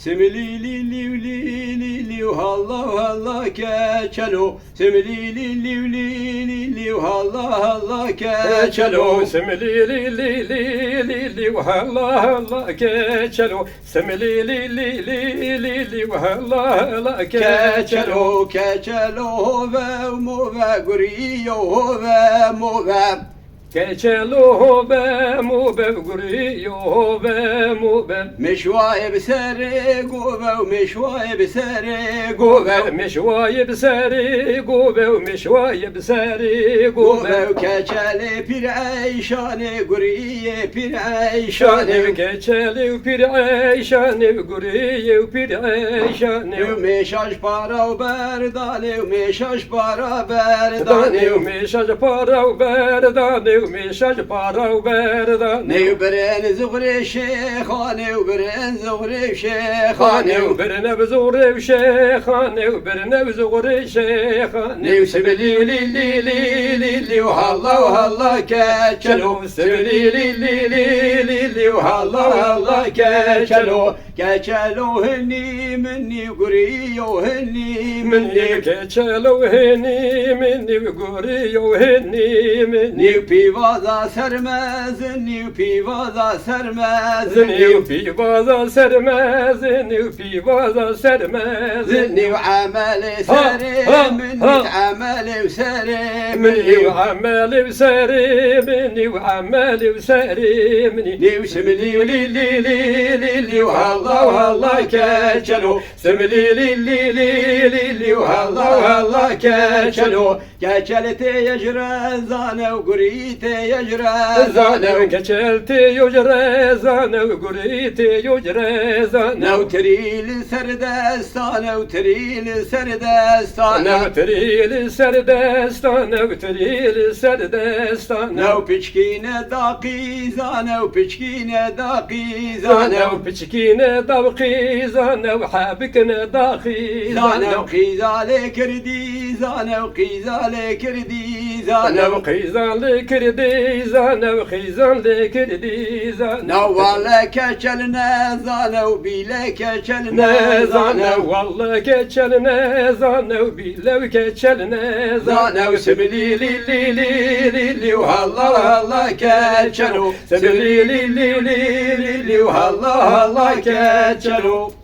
Semili li li li li li halla halla keçelo. Semili li li li li li halla halla keçelo. Semili li li li li li halla halla keçelo. Semili li li li li li halla halla keçelo. Keçelo hove move guriyo hove move. Keçelo hove move guriyo hove move. مشواي بسري قوبة ومشواي بسري قوبة مشواي بسري قوبة ومشواي بسري قوبة قوبة وكاشالي بير عيشاني قرية بير عيشاني Keçeli bir ayşanı guriye bir ayşanı ومشاش بارا وبرداني ومشاش بارا Dani برداني umişaj para uberdani umişaj para uberdani نيوبرين زغري شيخاني وبرين زغري شيخاني Hani birine bizuri şeyhani birine bizuri şeyhani نيوسبلي لي لي لي لي لي وهلا وهلا كاتشلو سبلي لي لي لي لي لي وهلا وهلا كاتشلو كاتشلو هني مني قريو هني مني Keçelo heni minni guriyo heni minni نيو بيفازا سرمز نيو بيفازا سرمز Zini pivaza sermez, zini pivaza sermez. زني وعملي سري مني عملي وسري مني وعمالي وساري مني وعمالي وساري مني نيو سملي لي لي لي لي لي وهلا وهلا كاتشلو سملي لي لي لي لي لي وهلا وهلا كاتشلو كاتشلتي يجرى زانه وقريتي يجرى Zane زانه geçelti yocre zane guriti yocre zane نو تريل سردستان وتريل سردستان Nevtrili serdestan nevtrili serdestan نو بچكينة داقي زانه وبچكينة داقي زانه Zanev piçkine davki zanev habikine dahi زانه وقيزالي كردي زانه وقيزالي كردي زانه Zanev kıyzanlı kirdi zanev kıyzanlı kirdi zanev نوالا كشلنا زانه وبيلا كشلنا Ne zanev زانه vallahi keçeline zanev bilev keçeline زانه وسبلي لي لي لي لي لي وهلا وهلا كشلو سبلي لي لي لي لي لي وهلا وهلا كشلو